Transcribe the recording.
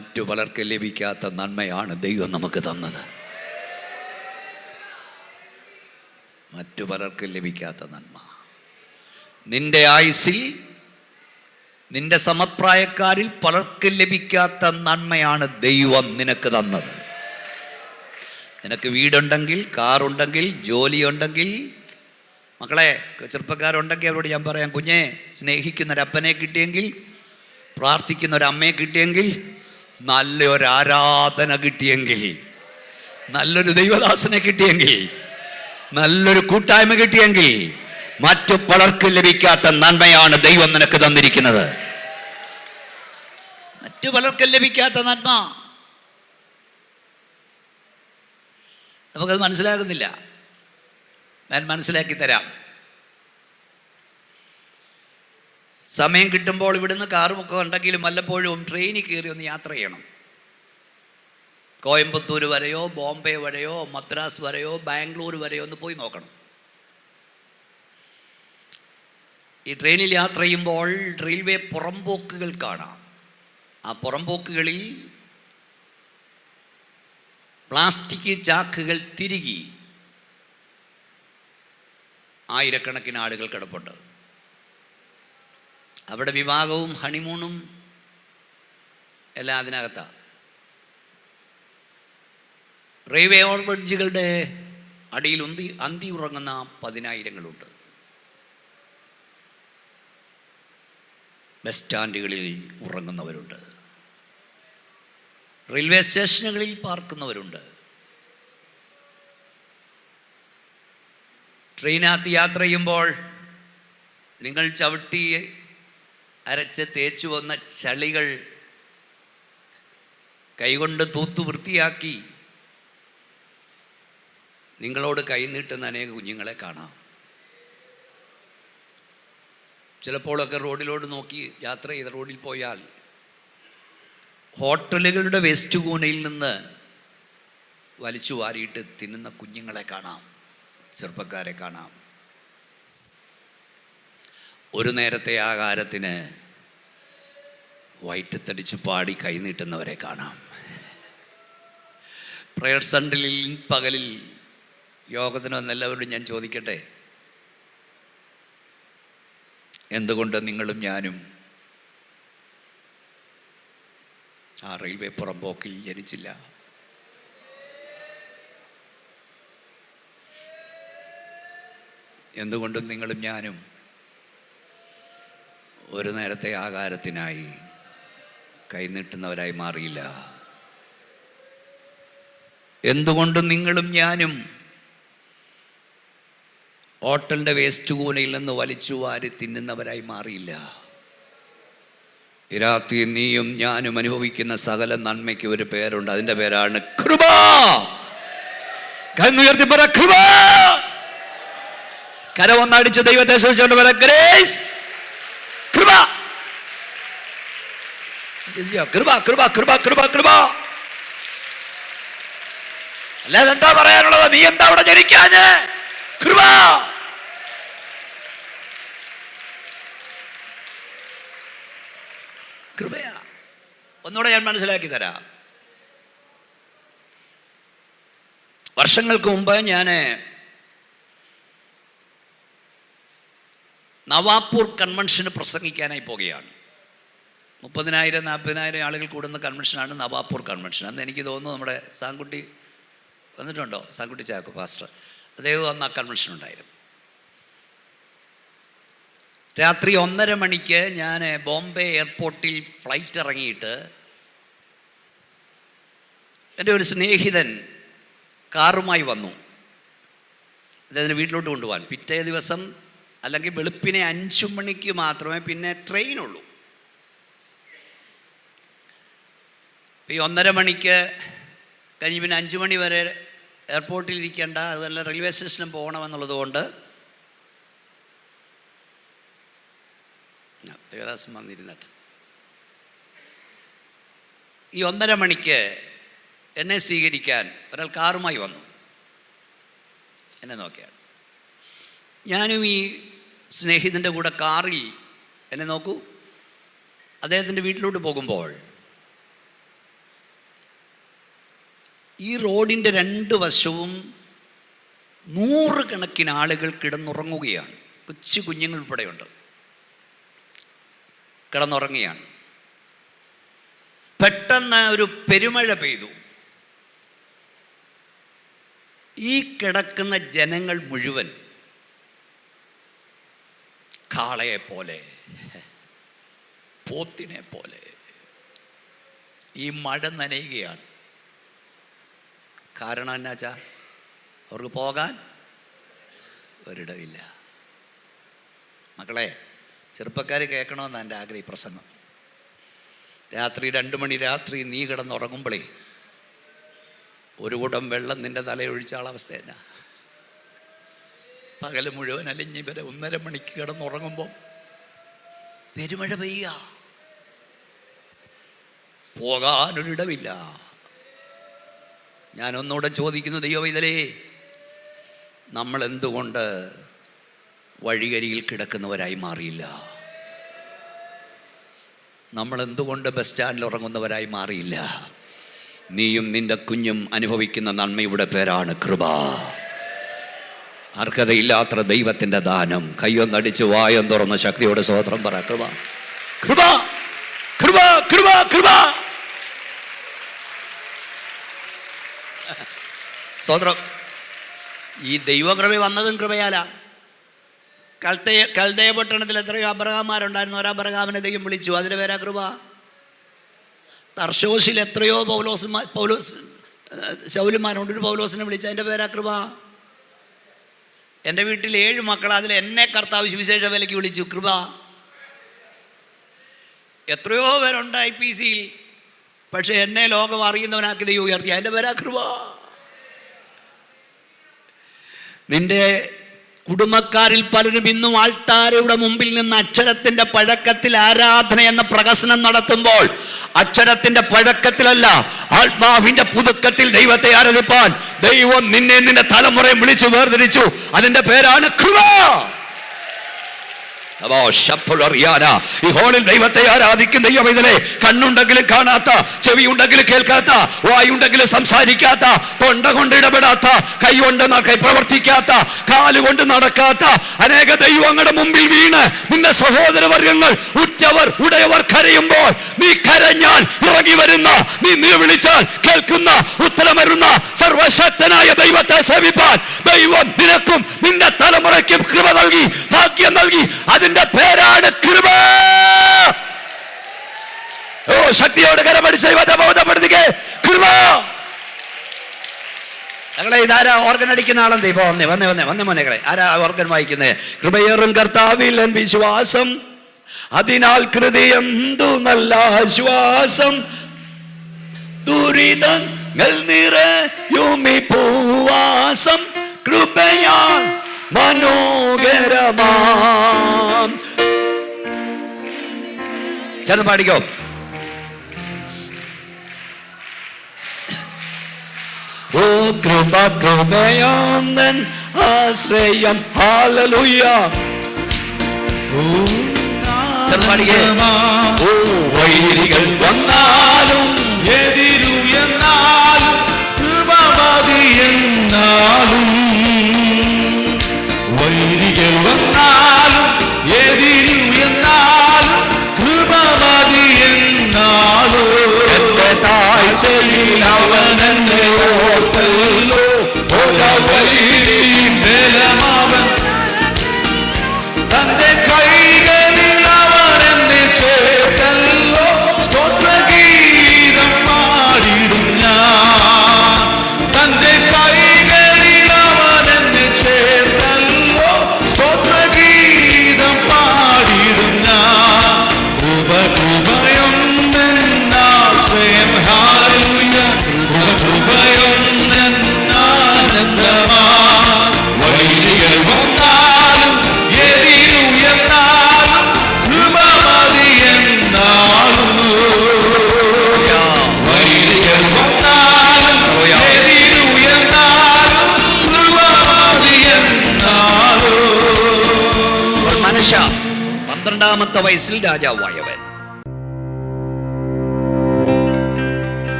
മറ്റു പലർക്കും ലഭിക്കാത്ത നന്മയാണ് ദൈവം നമുക്ക് തന്നത്. മറ്റു പലർക്കും ലഭിക്കാത്ത നന്മ. നിന്റെ ആയുസ്സിൽ നിന്റെ സമപ്രായക്കാരിൽ പലർക്കും ലഭിക്കാത്ത നന്മയാണ് ദൈവം നിനക്ക് തന്നത്. നിനക്ക് വീടുണ്ടെങ്കിൽ, കാറുണ്ടെങ്കിൽ, ജോലിയുണ്ടെങ്കിൽ, മക്കളെ ചെറുപ്പക്കാരുണ്ടെങ്കിൽ അവരോട് ഞാൻ പറയാം, കുഞ്ഞെ, സ്നേഹിക്കുന്നൊരപ്പനെ കിട്ടിയെങ്കിൽ, പ്രാർത്ഥിക്കുന്നൊരമ്മയെ കിട്ടിയെങ്കിൽ, നല്ലൊരു ആരാധന കിട്ടിയെങ്കിൽ, നല്ലൊരു ദൈവദാസനെ കിട്ടിയെങ്കിൽ, നല്ലൊരു കൂട്ടായ്മ കിട്ടിയെങ്കിൽ, മറ്റു പലർക്കും ലഭിക്കാത്ത നന്മയാണ് ദൈവം നിനക്ക് തന്നിരിക്കുന്നത്. മറ്റു പലർക്കും ലഭിക്കാത്ത നന്മ നമുക്കത് മനസ്സിലാകുന്നില്ല. ഞാൻ മനസ്സിലാക്കി തരാം. സമയം കിട്ടുമ്പോൾ ഇവിടുന്ന് കാറുമൊക്കെ ഉണ്ടെങ്കിലും വല്ലപ്പോഴും ട്രെയിനിൽ കയറി ഒന്ന് യാത്ര ചെയ്യണം. കോയമ്പത്തൂർ വരെയോ, ബോംബെ വരെയോ, മദ്രാസ് വരെയോ, ബാംഗ്ലൂർ വരെയോ ഒന്ന് പോയി നോക്കണം. ഈ ട്രെയിനിൽ യാത്ര ചെയ്യുമ്പോൾ റെയിൽവേ പുറംപോക്കുകൾ കാണാം. ആ പുറംപോക്കുകളിൽ പ്ലാസ്റ്റിക് ചാക്കുകൾ തിരുകി ആയിരക്കണക്കിന് ആളുകൾ കിടപ്പുണ്ട്. അവിടെ വിവാഹവും ഹണിമൂണും എല്ലാം അതിനകത്താണ്. റെയിൽവേ ഓവർബ്രിഡ്ജുകളുടെ അടിയിൽ അന്തി ഉറങ്ങുന്ന 10,000-ങ്ങളുണ്ട്. ബസ് സ്റ്റാൻഡുകളിൽ ഉറങ്ങുന്നവരുണ്ട്. റെയിൽവേ സ്റ്റേഷനുകളിൽ പാർക്കുന്നവരുണ്ട്. ട്രെയിനകത്ത് യാത്ര ചെയ്യുമ്പോൾ നിങ്ങൾ ചവിട്ടി അരച്ച് തേച്ചു വന്ന ചളികൾ കൈകൊണ്ട് തൂത്തു വൃത്തിയാക്കി നിങ്ങളോട് കൈനീട്ടുന്ന അനേക കുഞ്ഞുങ്ങളെ കാണാം. ചിലപ്പോഴൊക്കെ റോഡിലോട്ട് നോക്കി യാത്ര ചെയ്ത് റോഡിൽ പോയാൽ ഹോട്ടലുകളുടെ വേസ്റ്റ് കൂനയിൽ നിന്ന് വലിച്ചു വാരിയിട്ട് തിന്നുന്ന കുഞ്ഞുങ്ങളെ കാണാം, ചെറുപ്പക്കാരെ കാണാം. ഒരു നേരത്തെ ആഹാരത്തിന് വയറ്റത്തടിച്ച് പാടി കൈനീട്ടുന്നവരെ കാണാം. പ്രയർ സൺഡേയിൽ പകലിൽ യോഗത്തിന് വന്നെല്ലാവരോടും ഞാൻ ചോദിക്കട്ടെ, എന്തുകൊണ്ട് നിങ്ങളും ഞാനും ആ റെയിൽവേ പുറംപോക്കിൽ ജനിച്ചില്ല? എന്തുകൊണ്ടും നിങ്ങളും ഞാനും ഒരു നേരത്തെ ആഹാരത്തിനായി കൈനീട്ടുന്നവരായി മാറിയില്ല? എന്തുകൊണ്ടും നിങ്ങളും ഞാനും ഹോട്ടലിൻ്റെ വേസ്റ്റ് കൂനയിൽ നിന്ന് വലിച്ചു വാരി തിന്നുന്നവരായി മാറിയില്ല? ഈ രാത്രി നീയും ഞാനും അനുഭവിക്കുന്ന സകല നന്മയ്ക്ക് ഒരു പേരുണ്ട്. അതിൻ്റെ പേരാണ് കൃപ. കണ്ണുയർത്തി പറ കൃപ. കരവൊന്നടിച്ച് ദൈവത്തെ സ്തുതിച്ചുകൊണ്ട് പറ ഗ്രേസ്. കൃപ, കൃപ, കൃപ, കൃപ, കൃപ, കൃപ. അല്ലാതെ എന്താ പറയാനുള്ളത്? നീ എന്താ അവിടെ ജനിക്കാഞ്ഞ്? കൃപ. കൃപയാ. ഒന്നുകൂടെ ഞാൻ മനസ്സിലാക്കി തരാം. വർഷങ്ങൾക്ക് മുമ്പ് ഞാൻ നവാപൂർ കൺവെൻഷന് പ്രസംഗിക്കാനായി പോകുകയാണ്. 30,000-40,000 ആളുകൾ കൂടുന്ന കൺവെൻഷനാണ് നവാപൂർ കൺവെൻഷൻ. അന്ന് എനിക്ക് തോന്നുന്നു നമ്മുടെ സാങ്കുട്ടി വന്നിട്ടുണ്ടോ? സാങ്കുട്ടി ചാക്കോ പാസ്റ്റർ, അദ്ദേഹം അന്ന് ആ കൺവെൻഷൻ ഉണ്ടായിരുന്നു. രാത്രി 1:30 മണിക്ക് ഞാൻ ബോംബെ എയർപോർട്ടിൽ ഫ്ലൈറ്റ് ഇറങ്ങിയിട്ട് എൻ്റെ ഒരു സ്നേഹിതൻ കാറുമായി വന്നു അദ്ദേഹത്തിന് വീട്ടിലോട്ട് കൊണ്ടുപോകാൻ. പിറ്റേ ദിവസം അല്ലെങ്കിൽ വെളുപ്പിനെ 5 മണിക്ക് മാത്രമേ പിന്നെ ട്രെയിനുള്ളൂ. ഈ 1:30 മണിക്ക് കഴിഞ്ഞ് പിന്നെ 5 മണി വരെ എയർപോർട്ടിൽ ഇരിക്കേണ്ട, അതുപോലെ റെയിൽവേ സ്റ്റേഷനിൽ പോകണമെന്നുള്ളത് കൊണ്ട് ദേവദാസം വന്നിരുന്നിട്ട് ഈ 1:30 മണിക്ക് എന്നെ സ്വീകരിക്കാൻ ഒരാൾ കാറുമായി വന്നു. എന്നെ നോക്കിയാണ്. ഞാനും ഈ സ്നേഹിതൻ്റെ കൂടെ കാറിൽ എന്നെ നോക്കൂ അദ്ദേഹത്തിൻ്റെ വീട്ടിലോട്ട് പോകുമ്പോൾ ഈ റോഡിൻ്റെ 2 വശവും 100 കണക്കിന് ആളുകൾ കിടന്നുറങ്ങുകയാണ്. കൊച്ചു കുഞ്ഞുങ്ങൾ ഉൾപ്പെടെയുണ്ട്, കിടന്നുറങ്ങുകയാണ്. പെട്ടെന്ന് ഒരു പെരുമഴ പെയ്തു. ഈ കിടക്കുന്ന ജനങ്ങൾ മുഴുവൻ കാളയെ പോലെ, പോത്തിനെ പോലെ ഈ മഴ നനയുകയാണ്. കാരണം എന്നാച്ചാ അവർക്ക് പോകാൻ ഒരിടമില്ല. മക്കളെ, ചെറുപ്പക്കാർ കേൾക്കണമെന്നാണ് എൻ്റെ ആഗ്രഹം. പ്രസംഗം രാത്രി 2 മണി രാത്രി നീ കിടന്നുറങ്ങുമ്പോഴേ ഒരു കുടം വെള്ളം നിൻ്റെ തലയൊഴിച്ചാൾ അവസ്ഥ എന്നാ? പകല് മുഴുവൻ അലിഞ്ഞ് ഇവരെ 1:30 മണിക്ക് കിടന്നുറങ്ങുമ്പോൾ പെരുമഴ പെയ്യുക, പോകാനൊരിടമില്ല. ഞാനൊന്നുകൂടെ ചോദിക്കുന്നു, ദൈവമേ, നമ്മൾ എന്തുകൊണ്ട് വഴികരിയിൽ കിടക്കുന്നവരായി മാറിയില്ല? നമ്മൾ എന്തുകൊണ്ട് ബസ് സ്റ്റാൻഡിൽ ഉറങ്ങുന്നവരായി മാറിയില്ല? നീയും നിന്റെ കുഞ്ഞും അനുഭവിക്കുന്ന നന്മയുടെ പേരാണ് കൃപ. അർഹതയില്ലാത്ത ദൈവത്തിൻ്റെ ദാനം. കയ്യൊന്നടിച്ച് വായം തുറന്ന ശക്തിയോടെ സ്തോത്രം പറ. കൃപ, കൃപ, കൃപ, കൃപ, കൃപ. സ്തോത്രം. ഈ ദൈവകൃപ വന്നതും കൃപയാലാ. കൽദയ പട്ടണത്തിൽ എത്രയോ അബ്രഹാമാരുണ്ടായിരുന്നു. ഒരു അബ്രഹാമിനെ ദൈവം വിളിച്ചു, അതിൻ്റെ പേരാ കൃപ. തർശോശിൽ എത്രയോ ശൗലുമാരുണ്ട്, ഒരു പൗലോസിനെ വിളിച്ചു, അതിൻ്റെ പേരാ കൃപ. എൻ്റെ വീട്ടിൽ 7 മക്കൾ, അതിൽ എന്നെ കർത്താവ് സുവിശേഷ വേലയ്ക്ക് വിളിച്ചു, കൃപ. എത്രയോ പേരുണ്ട് IPCയിൽ, പക്ഷെ എന്നെ ലോകം അറിയുന്നവനാക്കി ദൈവം ഉയർത്തി, അതിൻ്റെ പേരാ കൃപ. നിന്റെ കുടുംബക്കാരിൽ പലരും ഇന്നും ആൾത്താരയുടെ മുമ്പിൽ നിന്ന് അക്ഷരത്തിന്റെ പഴക്കത്തിൽ ആരാധന എന്ന പ്രഹസനം നടത്തുമ്പോൾ, അക്ഷരത്തിന്റെ പഴക്കത്തിലല്ല, ആത്മാവിന്റെ പുതുക്കത്തിൽ ദൈവത്തെ ആരാധിപ്പാൻ ദൈവം നിന്നെ നിന്റെ തലമുറയെ വിളിച്ചു വേർതിരിച്ചു. അതിന്റെ പേരാണ് കൃപ. ഈ ഹോളിൽ ദൈവത്തെ ആരാധിക്കുന്ന ദൈവമേ, കണ്ണുണ്ടെങ്കിലും കാണാത്ത, ചെവിയുണ്ടെങ്കിലും കേൾക്കാത്ത, വായുണ്ടെങ്കിലും സംസാരിക്കാത്ത, തൊണ്ട കൊണ്ട് ഇടപെടാത്ത, കൈ കൊണ്ട് പ്രവർത്തിക്കാത്ത, കാലുകൊണ്ട് നടക്കാത്ത അനേക ദൈവങ്ങളുടെ മുമ്പിൽ വീണ് നിന്റെ സഹോദരവർഗങ്ങൾ, ഉറ്റവർ, ഉടയവർ കരയുമ്പോൾ നീ കരഞ്ഞാൽ ഇറങ്ങി വരുന്ന, നീ വിളിച്ചാൽ കേൾക്കുന്ന, ഉത്തരമരുന്ന സർവശക്തനായ ദൈവത്തെ സേവിപ്പാൻ ദൈവം നിനക്കും നിന്റെ തലമുറയ്ക്കും കൃപ നൽകി, ഭാഗ്യം നൽകി. അതിന്റെ പേരാണ് കൃപ. ഓ, ശക്തിയോട് കരമടിച്ച് ദൈവത്തെ ബോധപ്പെടുത്തുക. കൃപ. ഞങ്ങളെ ഇതാരാ ഓർഗൻ അടിക്കുന്ന ആളെന്ത്? ഇപ്പൊ വന്നേ മോനെകളെ, ആരാ ഓർഗൻ വായിക്കുന്നത്? കൃപയേറും കർത്താവിൽ വിശ്വാസം, അതിനാൽ ഹൃദയന്തു നല്ല ആശ്വാസം, ദുരിതങ്ങൾ നിറയുമി പൂവാസം, കൃപയാൽ മനോഹരമാം. ചേർന്ന് പാടിക്കോ. ഓ കൃപ, കൃപയാന്നൻ ആശ്രയം. ഹല്ലേലൂയ. ചേർന്ന് പാടിക്കേ. ഓ വൈരികൾ വന്നാലും എതിരുയെന്നാലും കൃപ മതി എന്നാലും, വൈരികൾ വന്നാലും എതിരു എന്നാലും കൃപ മതി എന്നാലും, എന്റെ താഴ്ചയിൽ അവൻ എന്നെ ഓർത്തല്ലോ, വൈരിയും ബലമവൻ തന്റെ കൈകളിൽ അവൻ എന്നെ ചേർത്തല്ലോ, സ്തോത്രഗീതം പാടിടും ഞാൻ. തന്റെ കൈകളിൽ അവൻ എന്നെ ചേർത്തല്ലോ, സ്തോത്രഗീതം പാടിടും ഞാൻ. കൃപ കൃപയൊന്നെന്നാശ്രയം. ഹല്ലേലൂയ. കൃപ കൃപയൊന്നെന്നാനന്ദമാ. വൈരികൾ വന്നാലും എതിരുയെന്നാലും കൃപ മതി എന്നാലും, വൈരികൾ വന്നാലും എതിരുയെന്നാലും കൃപ മതി എന്നാലും. മനുഷ്യ 12-ാമത്തെ വയസ്സിൽ രാജാവായവൻ